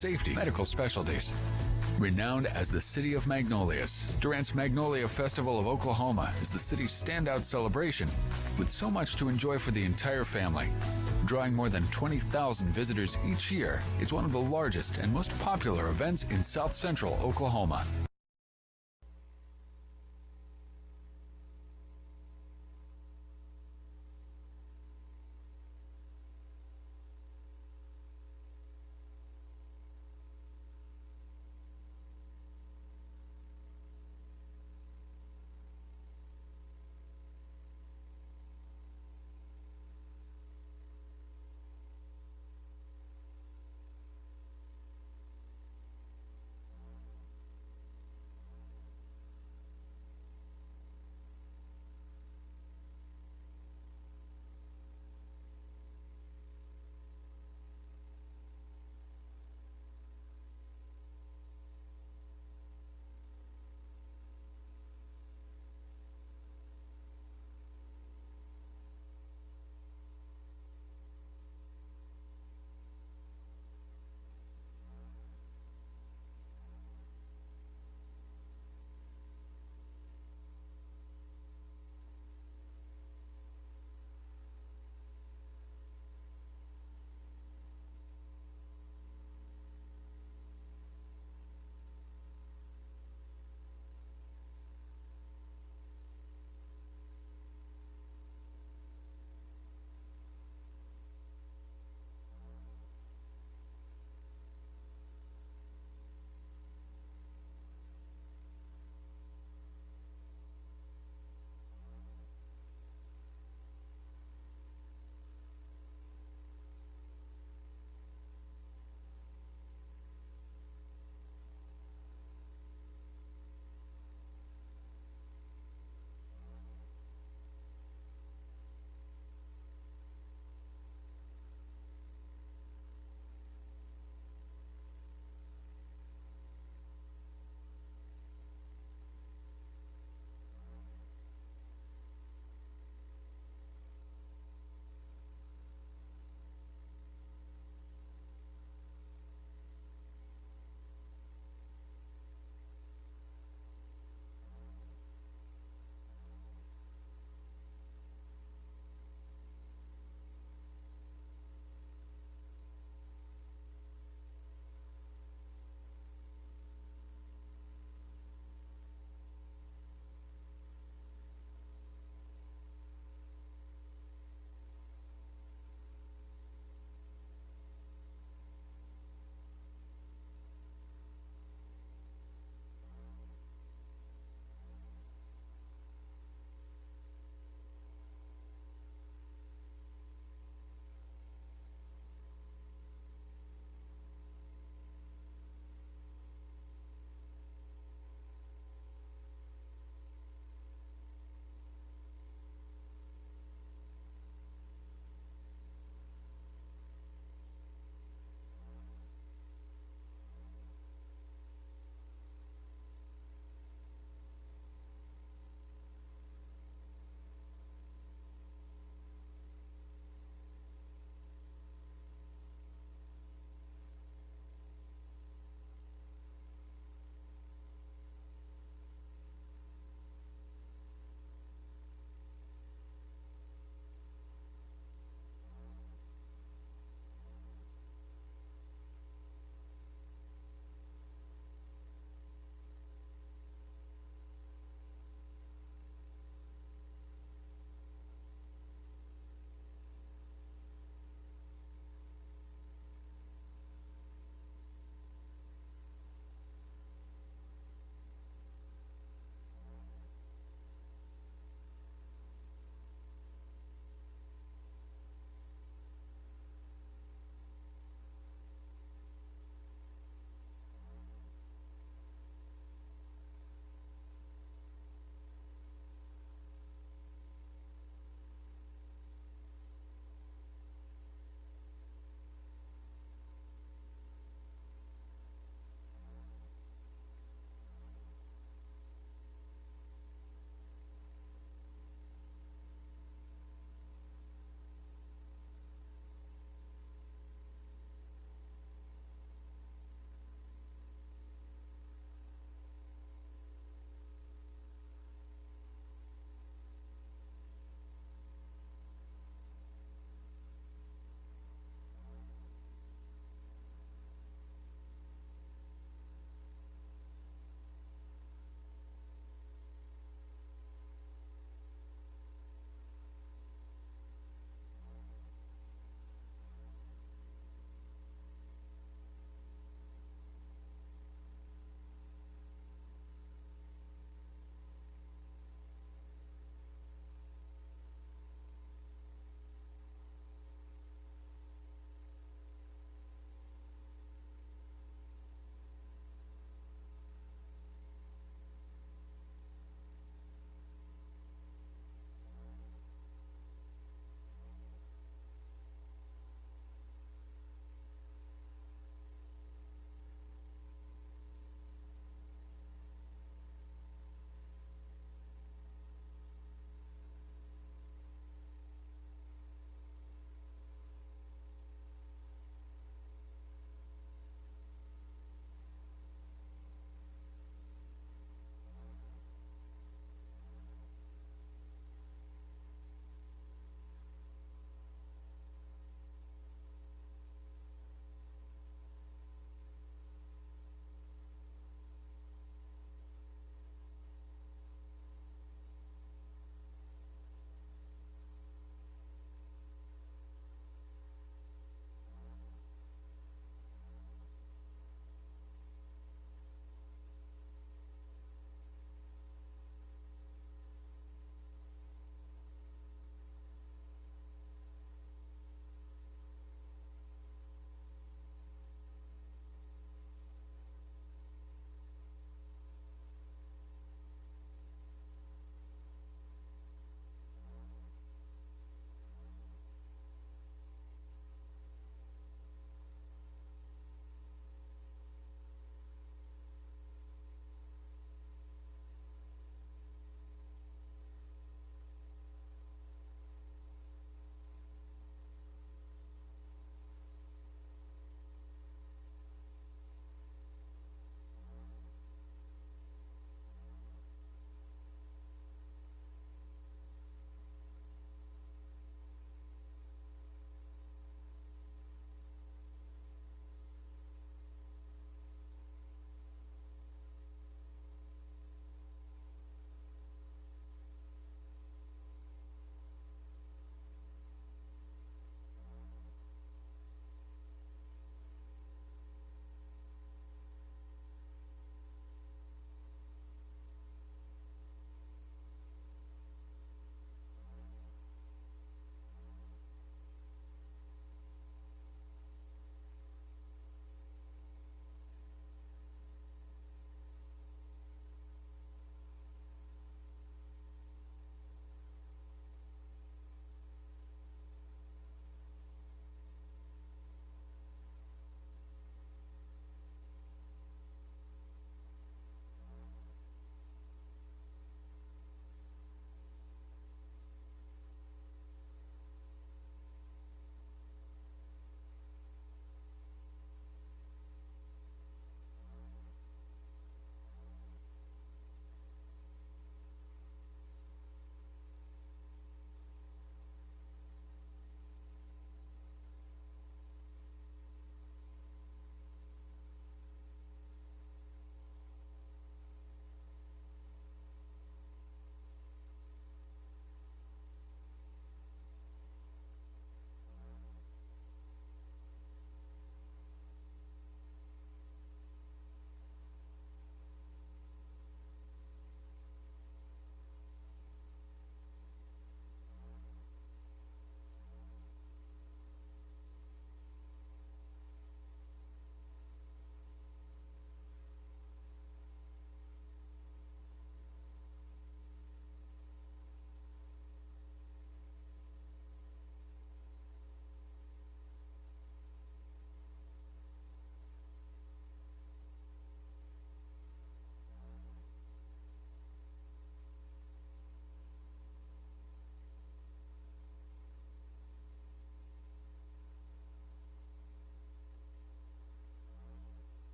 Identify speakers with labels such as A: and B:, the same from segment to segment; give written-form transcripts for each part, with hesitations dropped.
A: safety, medical specialties. Renowned as the City of Magnolias, Durant's Magnolia Festival of Oklahoma is the city's standout celebration with so much to enjoy for the entire family. Drawing more than 20,000 visitors each year, it's one of the largest and most popular events in South Central Oklahoma.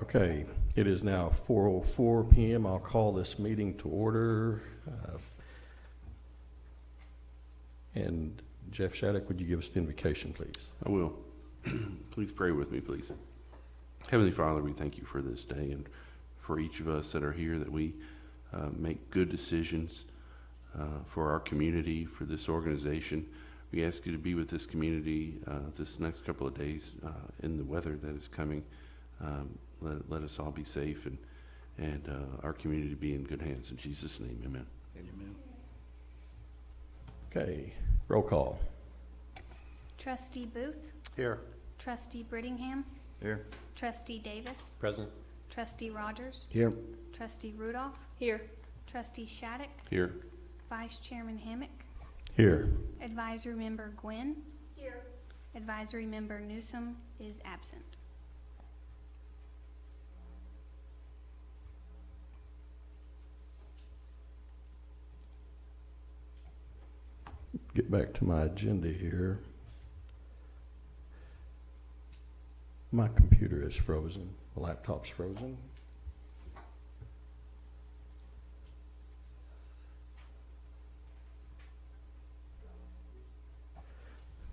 B: Okay, it is now 4:04 p.m. I'll call this meeting to order. And Jeff Shattuck, would you give us the invocation, please?
C: I will. Please pray with me, please. Heavenly Father, we thank you for this day and for each of us that are here, that we make good decisions for our community, for this organization. We ask you to be with this community this next couple of days in the weather that is coming. Let us all be safe and our community be in good hands. In Jesus' name, amen.
D: Amen.
B: Okay, roll call.
E: Trustee Booth,
D: Here.
E: Trustee Brittingham,
D: Here.
E: Trustee Davis,
D: Present.
E: Trustee Rogers,
B: Here.
E: Trustee Rudolph,
F: Here.
E: Trustee Shattuck,
C: Here.
E: Vice Chairman Hammock,
B: Here.
E: Advisory Member Gwynn. Here. Advisory Member Newsom is absent.
B: Get back to my agenda here. My computer is frozen. The laptop's frozen.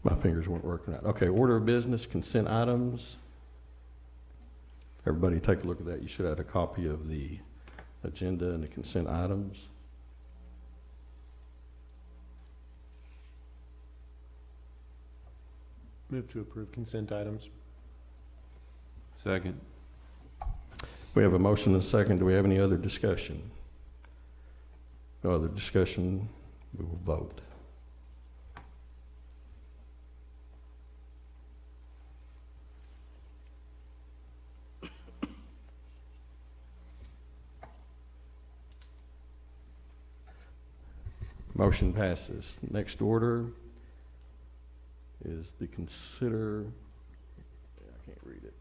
B: My fingers weren't working out. Okay, order of business, consent items. Everybody take a look at that. You should have a copy of the agenda and the consent items.
D: Move to approve consent items.
C: Second.
B: We have a motion and a second. Do we have any other discussion? No other discussion. We will vote. Motion passes. Next order is the consider, I can't read it.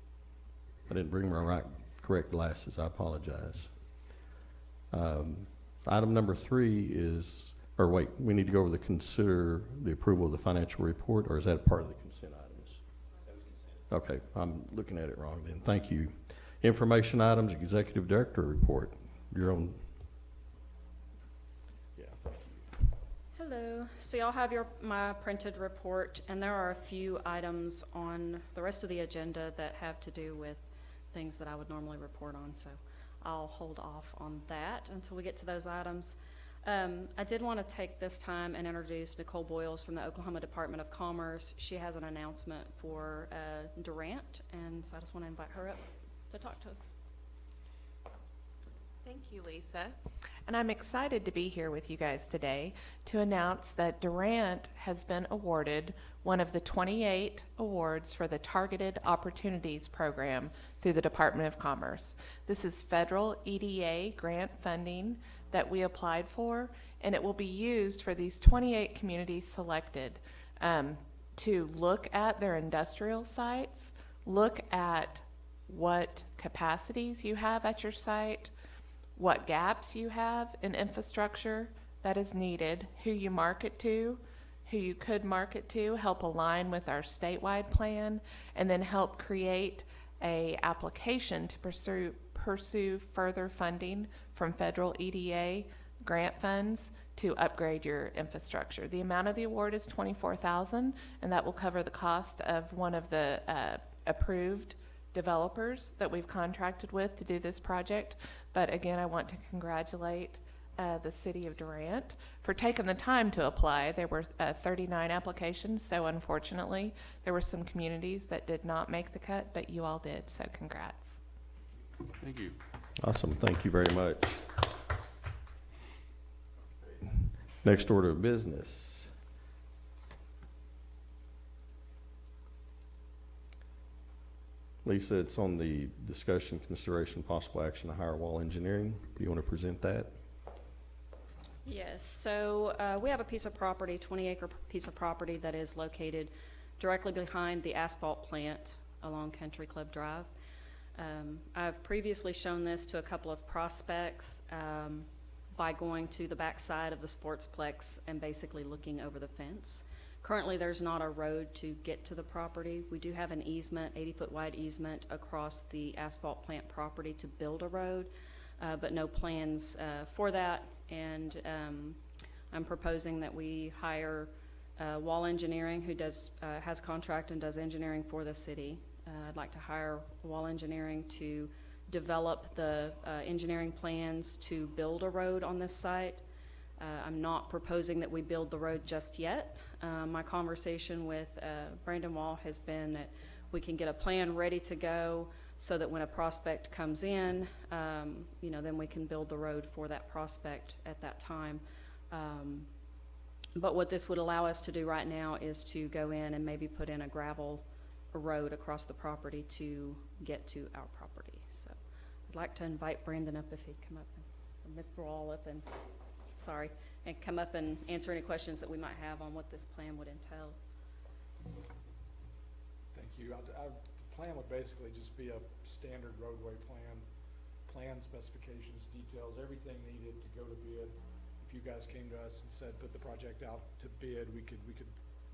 B: I didn't bring my correct glasses. I apologize. Item number 3 is, or wait, we need to go over the consider the approval of the financial report, or is that part of the consent items? Okay, I'm looking at it wrong then. Thank you. Information items, executive director report. Your own. Yeah, thank you.
F: Hello. So y'all have my printed report, and there are a few items on the rest of the agenda that have to do with things that I would normally report on, so I'll hold off on that until we get to those items. I did want to take this time and introduce Nicole Boyles from the Oklahoma Department of Commerce. She has an announcement for Durant, and so I just want to invite her up to talk to us.
G: Thank you, Lisa. And I'm excited to be here with you guys today to announce that Durant has been awarded one of the 28 awards for the Targeted Opportunities Program through the Department of Commerce. This is federal EDA grant funding that we applied for, and it will be used for these 28 communities selected to look at their industrial sites, look at what capacities you have at your site, what gaps you have in infrastructure that is needed, who you market to, who you could market to, help align with our statewide plan, and then help create a application to pursue further funding from federal EDA grant funds to upgrade your infrastructure. The amount of the award is $24,000, and that will cover the cost of one of the approved developers that we've contracted with to do this project. But again, I want to congratulate the city of Durant for taking the time to apply. There were 39 applications, so unfortunately there were some communities that did not make the cut, but you all did, so congrats.
C: Thank you.
B: Awesome, thank you very much. Next order of business. Lisa, it's on the discussion, consideration, possible action to hire Wall Engineering. Do you want to present that?
F: Yes, so we have a piece of property, 20-acre piece of property that is located directly behind the asphalt plant along Country Club Drive. I've previously shown this to a couple of prospects by going to the back side of the Sportsplex and basically looking over the fence. Currently, there's not a road to get to the property. We do have an easement, 80-foot wide easement across the asphalt plant property to build a road, but no plans for that. And I'm proposing that we hire Wall Engineering, who has contract and does engineering for the city. I'd like to hire Wall Engineering to develop the engineering plans to build a road on this site. I'm not proposing that we build the road just yet. My conversation with Brandon Wall has been that we can get a plan ready to go so that when a prospect comes in, then we can build the road for that prospect at that time. But what this would allow us to do right now is to go in and maybe put in a gravel road across the property to get to our property. So I'd like to invite Brandon up if he'd come up, or Mr. Wall up and come up and answer any questions that we might have on what this plan would entail.
H: Thank you. The plan would basically just be a standard roadway plan specifications, details, everything needed to go to bid. If you guys came to us and said, put the project out to bid, we could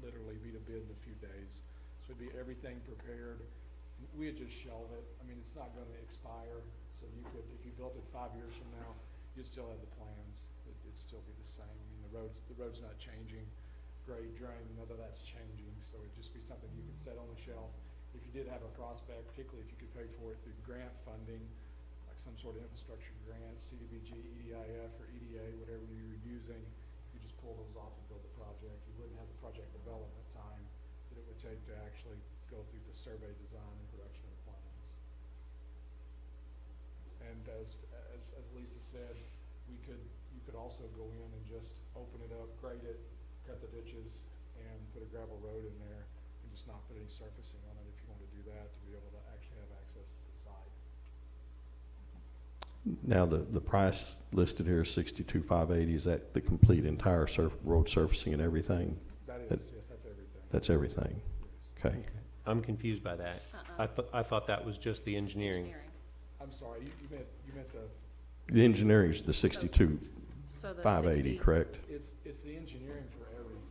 H: literally be to bid in a few days. So it'd be everything prepared. We'd just shelve it. I mean, it's not gonna expire, so you could, if you built it 5 years from now, you'd still have the plans. It'd still be the same. I mean, the road's not changing. Grade, drain, none of that's changing, so it'd just be something you could set on the shelf. If you did have a prospect, particularly if you could pay for it through grant funding, like some sort of infrastructure grant, CDBG, EDIF, or EDA, whatever you were using, you just pull those off and build the project. You wouldn't have the project development time that it would take to actually go through the survey, design, and production of the plans. And as Lisa said, you could also go in and just open it up, grade it, cut the ditches, and put a gravel road in there, and just not put any surfacing on it if you want to do that, to be able to actually have access to the site.
B: Now, the price listed here is $62,580. Is that the complete entire road surfacing and everything?
H: That is, yes, that's everything.
B: That's everything.
H: Yes.
B: Okay.
D: I'm confused by that. I thought that was just the engineering.
H: I'm sorry, you meant
B: The engineering is the $62,580,
F: So the 60
B: correct?
H: it's the engineering for everything.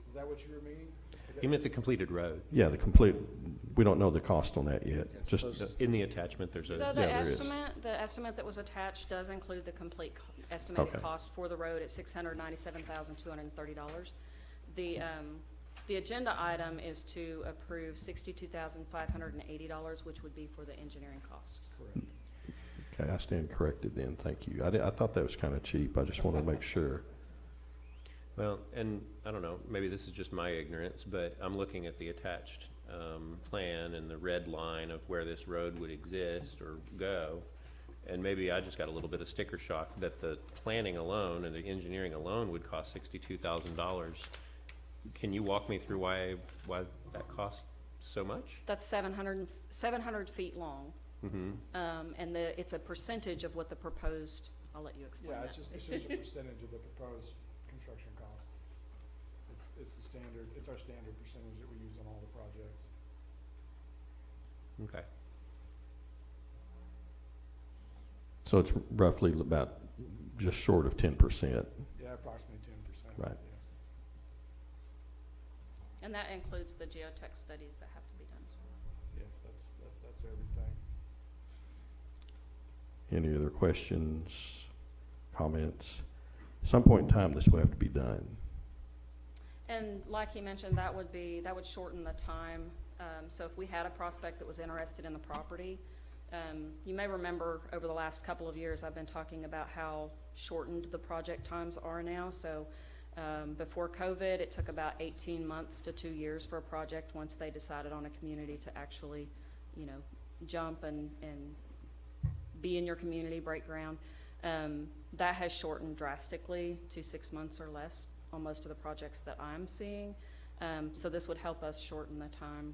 H: Is that what you were meaning?
D: You meant the completed road.
B: Yeah, the complete, we don't know the cost on that yet.
H: Yes.
B: Just,
D: In the attachment, there's
F: So
D: a,
F: the
B: there is.
F: estimate that was attached does include the complete estimated
B: Okay.
F: cost for the road at $697,230. The agenda item is to approve $62,580, which would be for the engineering costs.
H: Correct.
B: okay, I stand corrected then, thank you. I thought that was kind of cheap. I just wanted to make sure.
D: well, and I don't know, maybe this is just my ignorance, but I'm looking at the attached plan and the red line of where this road would exist or go. And maybe I just got a little bit of sticker shock that the planning alone and the engineering alone would cost $62,000. Can you walk me through why that costs so much?
F: That's 700 feet long.
D: Mm-hmm.
F: And it's a percentage of what the proposed, I'll let you explain
H: Yeah,
F: that.
H: it's just a percentage of the proposed construction cost. It's the standard, it's our standard percentage that we use on all the projects.
D: Okay.
B: So it's roughly about just short of 10%,
H: Yeah, approximately 10%.
B: Right.
H: Yes.
F: And that includes the geotech studies that have to be done as well.
H: Yes, that's everything.
B: Any other questions, comments? At some point in time, this will have to be done.
F: And like he mentioned, that would shorten the time. So if we had a prospect that was interested in the property, you may remember over the last couple of years, I've been talking about how shortened the project times are now. So before COVID, it took about 18 months to 2 years for a project once they decided on a community to actually, jump and be in your community, break ground. That has shortened drastically to 6 months or less on most of the projects that I'm seeing. So this would help us shorten the time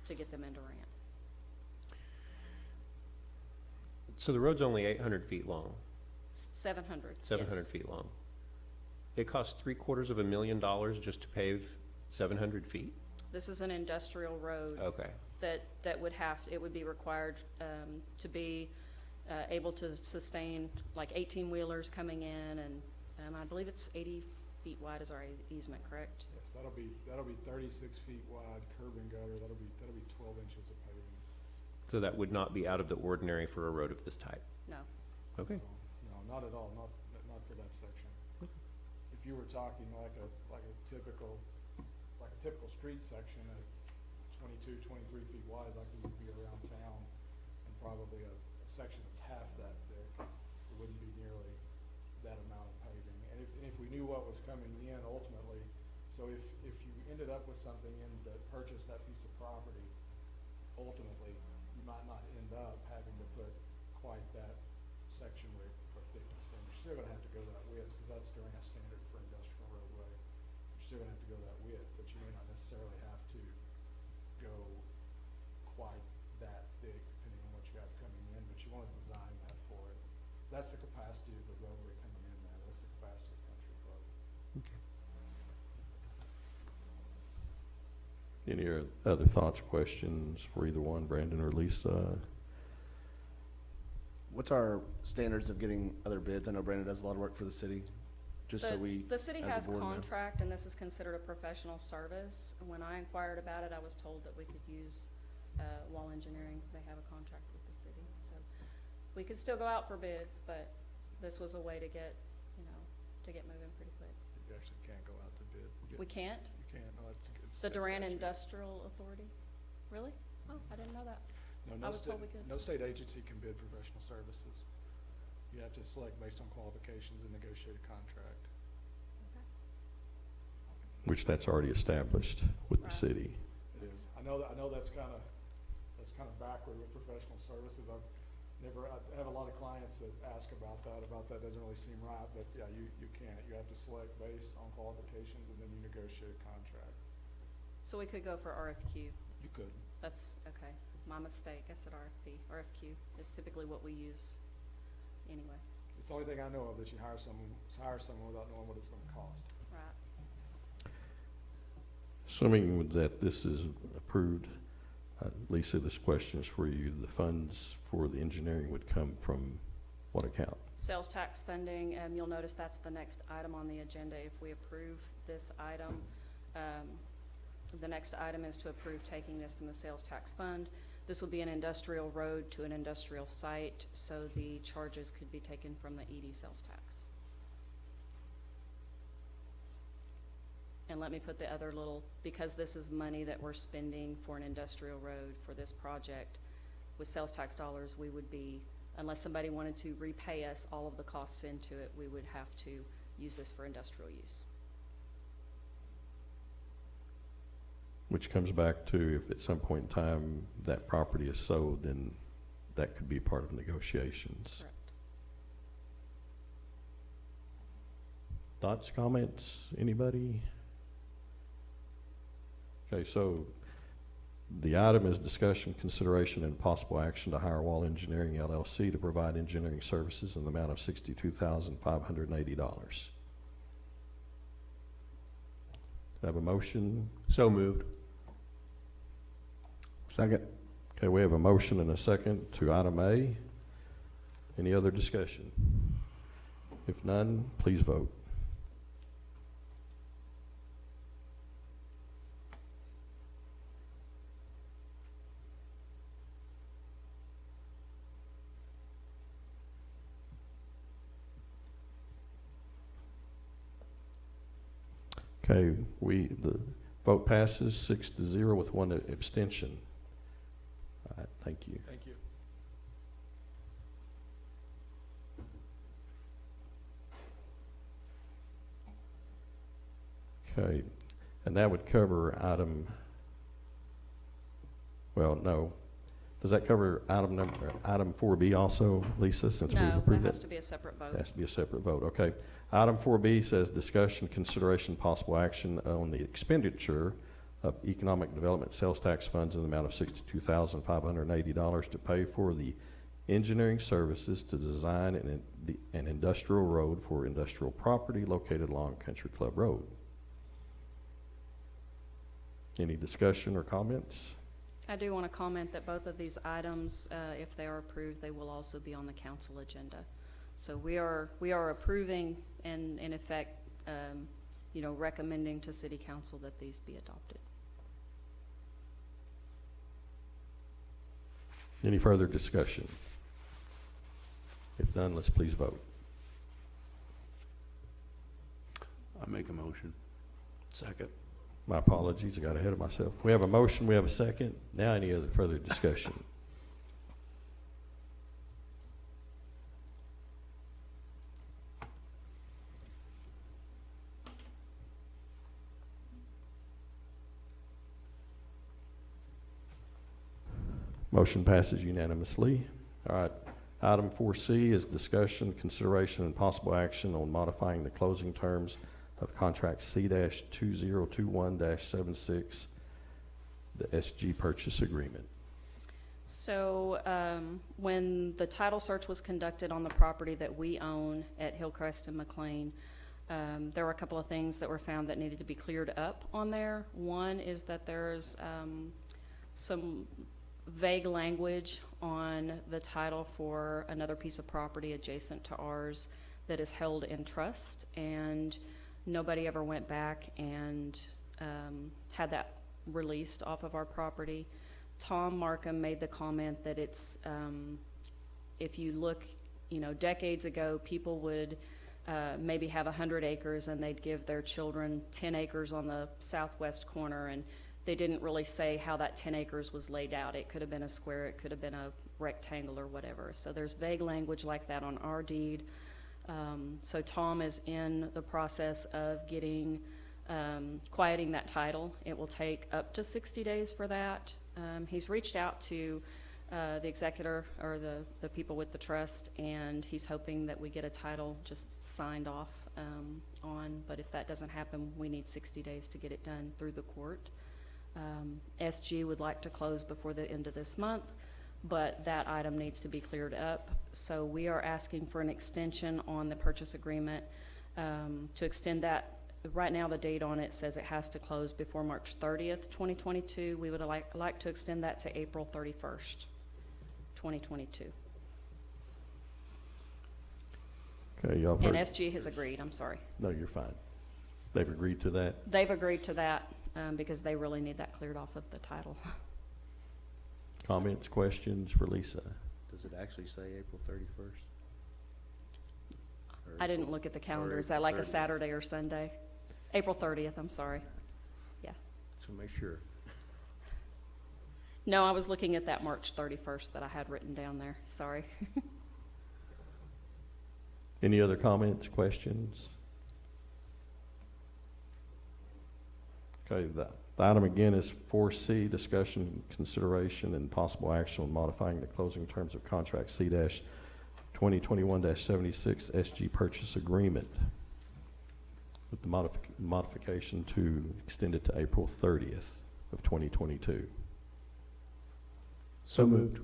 F: to get them in Durant.
D: So the road's only 800 feet long,
F: 700.
D: 700
F: yes.
D: feet long. It costs $750,000 just to pave 700 feet?
F: This is an industrial road
D: Okay.
F: that it would be required to be able to sustain like 18-wheelers coming in, and I believe it's 80 feet wide is our easement, correct?
H: Yes, That'll be 36 feet wide, curb and gutter, that'll be 12 inches of paving.
D: So that would not be out of the ordinary for a road of this type?
F: No.
D: Okay.
H: No, not at all, not for that section. If you were talking like a typical street section at 22, 23 feet wide, like we would be around town, and probably a section that's half that thick, it wouldn't be nearly that amount of paving. And if we knew what was coming in ultimately, so if you ended up with something in that purchased that piece of property, ultimately, you might not end up having to put quite that section width or thickness in. You're still gonna have to go that width, because that's Durant standard for industrial roadway. You're still gonna have to go that width, but you may not necessarily have to go quite that thick, depending on what you have coming in, but you wanna design that for it. That's the capacity of the roadway coming in there, that's the capacity of Country Club.
B: Any other thoughts, questions for either one, Brandon or Lisa?
I: What's our standards of getting other bids? I know Brandon does a lot of work for the city, just so we,
F: The city
I: as a
F: has
I: board know.
F: contract, and this is considered a professional service. When I inquired about it, I was told that we could use Wall Engineering. They have a contract with the city. So we could still go out for bids, but this was a way to get, to get moving pretty quick.
H: You actually can't go out to bid.
F: We can't?
H: You can't, no, it's.
F: The
H: it's
F: Durant
H: statute.
F: Industrial Authority? Really? Oh, I didn't know that.
H: No,
F: I was told we could.
H: No state agency can bid professional services. You have to select based on qualifications and negotiate a contract.
F: Okay.
B: Which that's already established with the
F: Right.
B: city.
H: It is. I know that's kind of backward with professional services. I have a lot of clients that ask about that. Doesn't really seem right, but yeah, you can't. You have to select based on qualifications and then you negotiate a contract.
F: So we could go for RFQ.
H: You could.
F: That's, okay. My mistake. I said RFP. RFQ is typically what we use anyway.
H: It's the only thing I know of that you hire someone without knowing what it's gonna cost.
F: Right.
B: Assuming that this is approved, Lisa, this question is for you. The funds for the engineering would come from what account?
F: Sales tax funding, you'll notice that's the next item on the agenda. If we approve this item, the next item is to approve taking this from the sales tax fund. This will be an industrial road to an industrial site, so the charges could be taken from the ED sales tax. And let me put the other little, because this is money that we're spending for an industrial road for this project, with sales tax dollars, we would be, unless somebody wanted to repay us all of the costs into it, we would have to use this for industrial use.
B: Which comes back to if at some point in time that property is sold, then that could be part of negotiations.
F: Correct.
B: Thoughts, comments, anybody? Okay, so the item is discussion, consideration, and possible action to hire Wall Engineering LLC to provide engineering services in the amount of $62,580. Have a motion?
D: So moved.
I: Second.
B: Okay, we have a motion and a second to item A. Any other discussion? If none, please vote. Okay, the vote passes 6-0 with one abstention. All right, thank you.
H: Thank you.
B: Okay, and that would cover item, well, no. Does that cover item 4B also, Lisa, since we've
F: No, that
B: approved
F: has
B: it?
F: to be a separate vote.
B: It has to be a separate vote, okay. Item 4B says discussion, consideration, possible action on the expenditure of economic development sales tax funds in the amount of $62,580 to pay for the engineering services to design an industrial road for industrial property located along Country Club Road. Any discussion or comments?
F: I do want to comment that both of these items, if they are approved, they will also be on the council agenda. So we are approving and in effect recommending to city council that these be adopted.
B: Any further discussion? If none, let's please vote.
C: I make a motion.
I: Second.
B: My apologies, I got ahead of myself. We have a motion, we have a second. Now any other further discussion? Motion passes unanimously. All right, item 4C is discussion, consideration, and possible action on modifying the closing terms of contract C-2021-76, the SG purchase agreement.
F: So when the title search was conducted on the property that we own at Hillcrest and McLean, there were a couple of things that were found that needed to be cleared up on there. One is that there's some vague language on the title for another piece of property adjacent to ours that is held in trust, and nobody ever went back and had that released off of our property. Tom Markham made the comment that it's, if you look, decades ago, people would maybe have 100 acres and they'd give their children 10 acres on the southwest corner, and they didn't really say how that 10 acres was laid out. It could have been a square, it could have been a rectangle or whatever. So there's vague language like that on our deed. So Tom is in the process of getting, quieting that title. It will take up to 60 days for that. He's reached out to the executor or the people with the trust, and he's hoping that we get a title just signed off on. But if that doesn't happen, we need 60 days to get it done through the court. SG would like to close before the end of this month, but that item needs to be cleared up. So we are asking for an extension on the purchase agreement to extend that. Right now the date on it says it has to close before March 30th, 2022. We would like to extend that to April 31st, 2022.
B: Okay, y'all
F: And
B: heard.
F: SG has agreed, I'm sorry.
B: No, you're fine. They've agreed to that.
F: They've agreed to that because they really need that cleared off of the title.
B: Comments, questions for Lisa?
J: Does it actually say April 31st?
F: I didn't look at the calendar. Is that
J: April
F: like a
J: 30th?
F: Saturday or Sunday? April 30th, I'm sorry. Yeah.
J: So make sure.
F: No, I was looking at that March 31st that I had written down there. Sorry.
B: Any other comments, questions? Okay, the item again is 4C, discussion, consideration, and possible action on modifying the closing terms of contract C-2021-76 SG purchase agreement with the modification to extend it to April 30th of 2022.
I: So moved.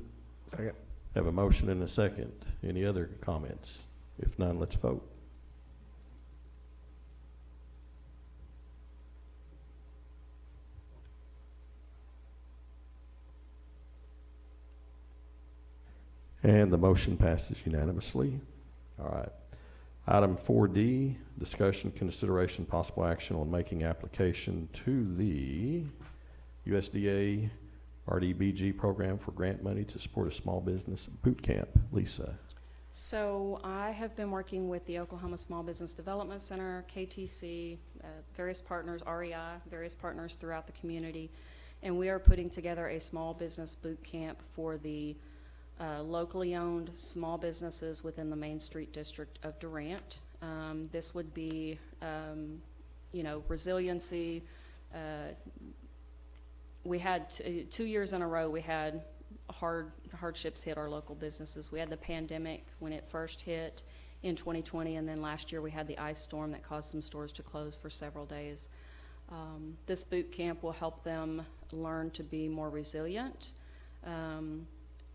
I: Second.
B: Have a motion and a second. Any other comments? If none, let's vote. And the motion passes unanimously. All right. Item 4D, discussion, consideration, possible action on making application to the USDA RDBG program for grant money to support a small business boot camp. Lisa.
F: So I have been working with the Oklahoma Small Business Development Center, KTC, various partners, REI, various partners throughout the community, and we are putting together a small business boot camp for the locally owned small businesses within the Main Street district of Durant. This would be, resiliency. We had 2 years in a row, we had hardships hit our local businesses. We had the pandemic when it first hit in 2020, and then last year we had the ice storm that caused some stores to close for several days. This boot camp will help them learn to be more resilient.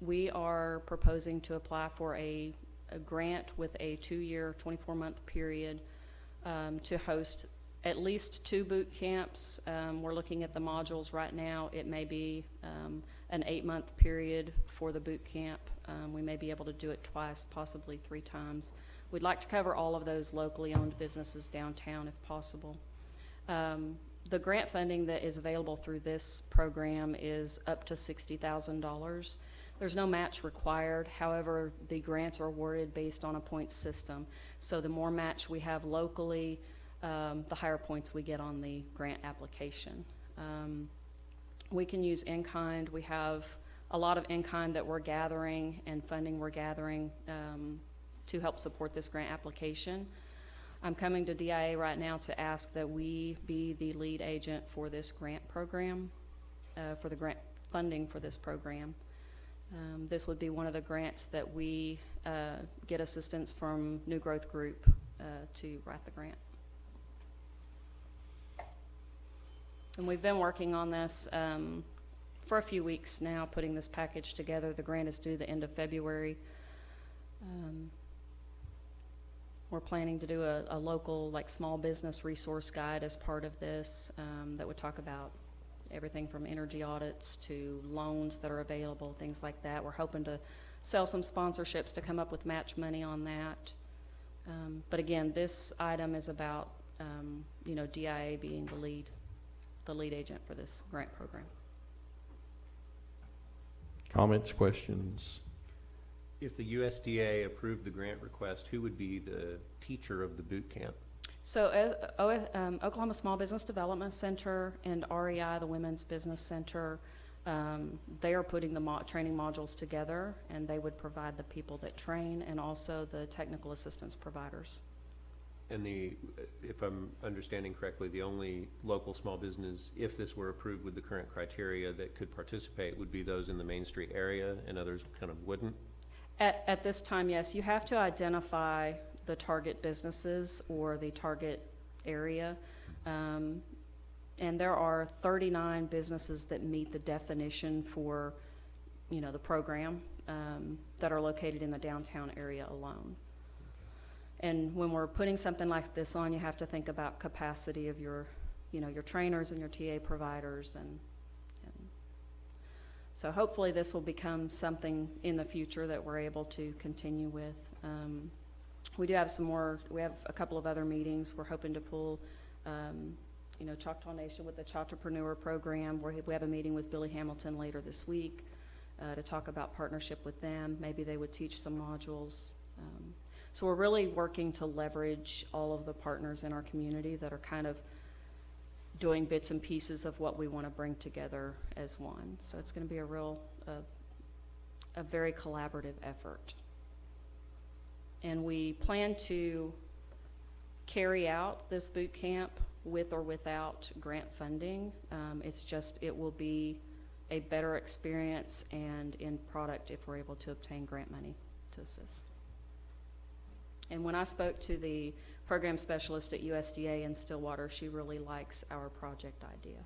F: We are proposing to apply for a grant with a 2-year, 24-month period to host at least 2 boot camps. We're looking at the modules right now. It may be an 8-month period for the boot camp. We may be able to do it twice, possibly 3 times. We'd like to cover all of those locally owned businesses downtown if possible. The grant funding that is available through this program is up to $60,000. There's no match required. However, the grants are awarded based on a points system. So the more match we have locally, the higher points we get on the grant application. We can use in-kind. We have a lot of in-kind that we're gathering and funding we're gathering to help support this grant application. I'm coming to D.I.A right now to ask that we be the lead agent for this grant program, for the grant funding for this program. This would be one of the grants that we get assistance from New Growth Group to write the grant. And we've been working on this for a few weeks now, putting this package together. The grant is due the end of February. We're planning to do a local, like, small business resource guide as part of this that would talk about everything from energy audits to loans that are available, things like that. We're hoping to sell some sponsorships to come up with match money on that. But again, this item is about, D.I.A being the lead agent for this grant program.
B: Comments, questions?
D: If the USDA approved the grant request, who would be the teacher of the boot camp?
F: So Oklahoma Small Business Development Center and REI, the Women's Business Center, they are putting the training modules together, and they would provide the people that train and also the technical assistance providers.
D: And if I'm understanding correctly, the only local small business, if this were approved with the current criteria, that could participate would be those in the Main Street area, and others kind of wouldn't?
F: At this time, yes. You have to identify the target businesses or the target area. And there are 39 businesses that meet the definition for, the program that are located in the downtown area alone. And when we're putting something like this on, you have to think about capacity of your trainers and your TA providers. And so hopefully this will become something in the future that we're able to continue with. We do have we have a couple of other meetings. We're hoping to pull, Choctaw Nation with the Chairperson program. We have a meeting with Billy Hamilton later this week to talk about partnership with them. Maybe they would teach some modules. So we're really working to leverage all of the partners in our community that are kind of doing bits and pieces of what we want to bring together as one. So it's going to be a very collaborative effort. And we plan to carry out this boot camp with or without grant funding. It will be a better experience and end product if we're able to obtain grant money to assist. And when I spoke to the program specialist at USDA in Stillwater, she really likes our project idea.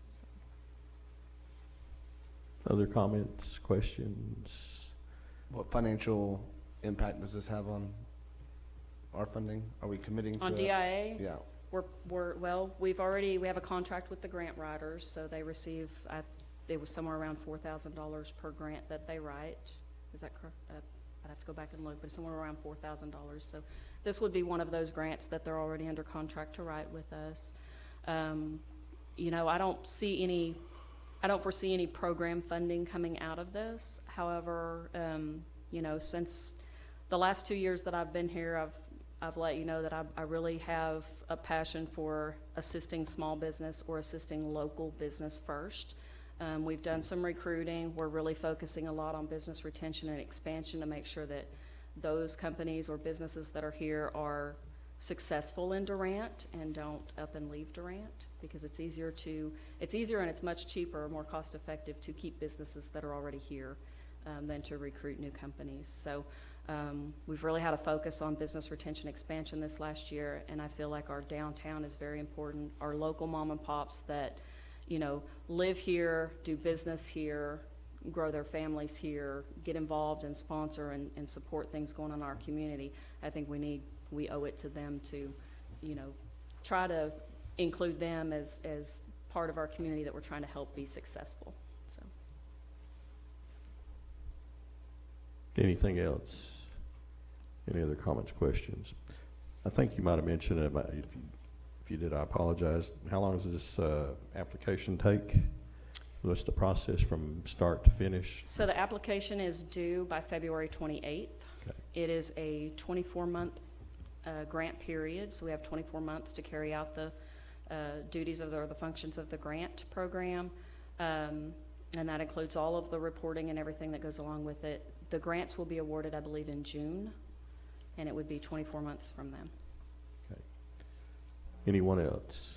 F: So.
B: Other comments, questions?
I: What financial impact does this have on our funding? Are we committing to
F: on D.I.A?
I: Yeah.
F: We have a contract with the grant writers, so they receive, it was somewhere around $4,000 per grant that they write. Is that correct? I'd have to go back and look, but somewhere around $4,000. So this would be one of those grants that they're already under contract to write with us. I don't foresee any program funding coming out of this. However, since the last 2 years that I've been here, I've let you know that I really have a passion for assisting small business or assisting local business first. We've done some recruiting. We're really focusing a lot on business retention and expansion to make sure that those companies or businesses that are here are successful in Durant and don't up and leave Durant, because it's easier and it's much cheaper, more cost effective to keep businesses that are already here than to recruit new companies. So we've really had a focus on business retention expansion this last year, and I feel like our downtown is very important. Our local mom and pops that live here, do business here, grow their families here, get involved and sponsor and support things going on in our community. I think we owe it to them to, try to include them as part of our community that we're trying to help be successful. So.
B: Anything else? Any other comments, questions? I think you might have mentioned about if you If you did, I apologize. How long does this application take? What's the process from start to finish?
F: So the application is due by February 28th.
B: Okay.
F: It is a 24-month grant period, so we have 24 months to carry out the duties of or the functions of the grant program. And that includes all of the reporting and everything that goes along with it. The grants will be awarded, I believe, in June, and it would be 24 months from then.
B: Okay. Anyone else?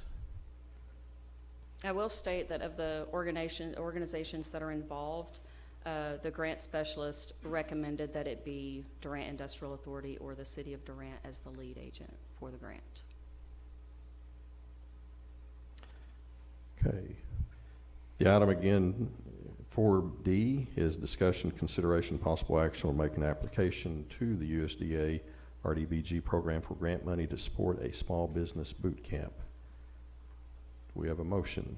F: I will state that of the organizations that are involved, the grant specialist recommended that it be Durant Industrial Authority or the City of Durant as the lead agent for the grant.
B: Okay. The item again, 4D, is discussion, consideration, possible action on making an application to the USDA RDBG program for grant money to support a small business boot camp. Do we have a motion?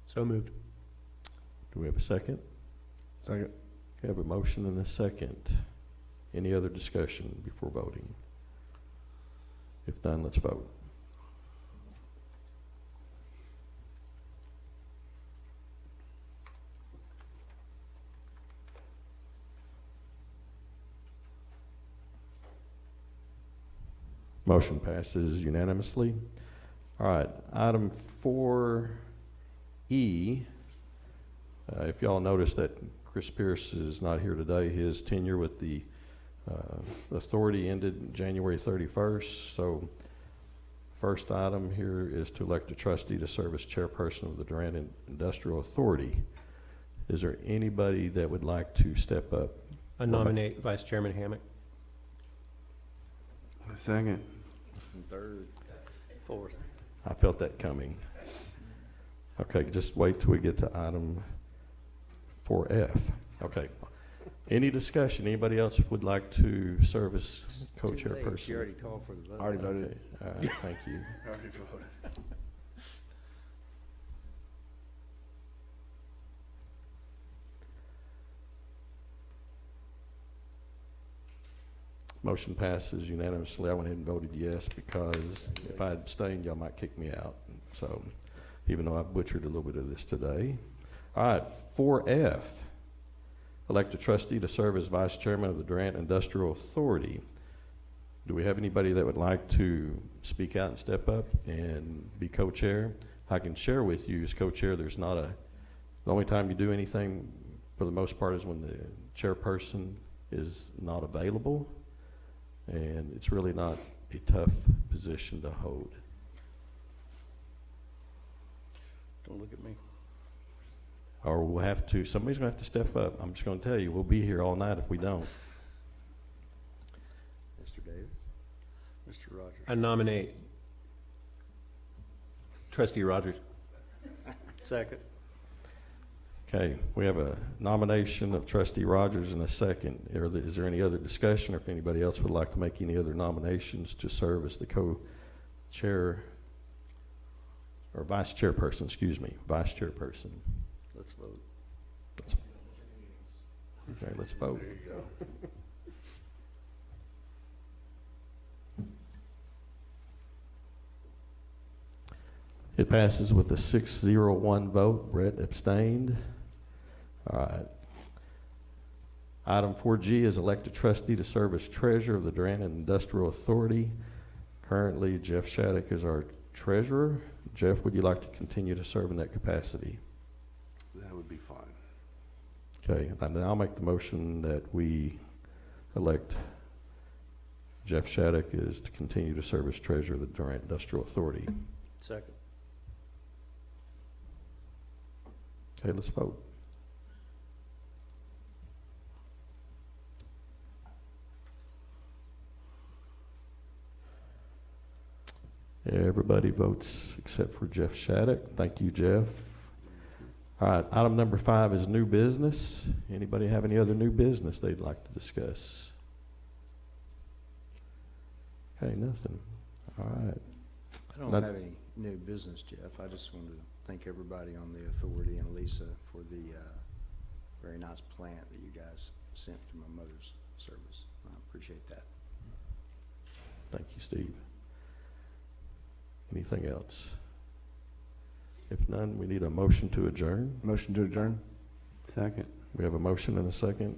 J: So moved.
B: Do we have a second?
I: Second.
B: We have a motion and a second. Any other discussion before voting? If none, let's vote. Motion passes unanimously. All right, item 4E. If y'all notice that Chris Pierce is not here today, his tenure with the authority ended January 31st. So first item here is to elect a trustee to serve as chairperson of the Durant Industrial Authority. Is there anybody that would like to step up?
J: I nominate Vice Chairman Hammack.
C: Second.
J: Third. Fourth.
B: I felt that coming. Okay, just wait till we get to item 4F. Okay. Any discussion? Anybody else would like to serve as co-chairperson?
J: You already called for the vote.
I: Already voted.
B: Okay, thank you.
C: Already voted.
B: Motion passes unanimously. I went ahead and voted yes because if I had abstained, y'all might kick me out. So even though I butchered a little bit of this today. All right, 4F. Elect a trustee to serve as vice chairman of the Durant Industrial Authority. Do we have anybody that would like to speak out and step up and be co-chair? I can share with you as co-chair, there's not a, the only time you do anything for the most part is when the chairperson is not available. And it's really not a tough position to hold.
J: Don't look at me.
B: Or we'll have to, somebody's gonna have to step up. I'm just gonna tell you, we'll be here all night if we don't.
J: Mr. Davis. Mr. Rogers.
D: I nominate Trustee Rogers.
J: Second.
B: Okay, we have a nomination of Trustee Rogers and a second. Is there any other discussion, or if anybody else would like to make any other nominations to serve as the co-chair, or vice chairperson, excuse me, vice chairperson?
J: Let's vote.
B: Okay, let's vote.
C: There you go.
B: It passes with a 6-0-1 vote. Brett abstained. All right. Item 4G is elect a trustee to serve as treasurer of the Durant Industrial Authority. Currently, Jeff Shattuck is our treasurer. Jeff, would you like to continue to serve in that capacity?
C: That would be fine.
B: Okay, and I'll make the motion that we elect Jeff Shattuck is to continue to serve as treasurer of the Durant Industrial Authority.
J: Second.
B: Okay, let's vote. Everybody votes except for Jeff Shattuck. Thank you, Jeff. All right, item number 5 is new business. Anybody have any other new business they'd like to discuss? Okay, nothing. All right.
J: I don't have any new business, Jeff. I just wanted to thank everybody on the authority and Lisa for the very nice plant that you guys sent to my mother's service. I appreciate that.
B: Thank you, Steve. Anything else? If none, we need a motion to adjourn.
I: Motion to adjourn?
C: Second.
B: We have a motion and a second.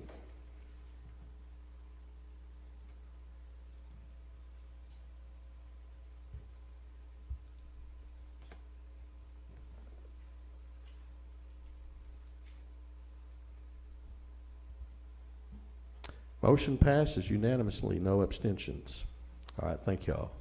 B: Motion passes unanimously, no abstentions. All right, thank y'all.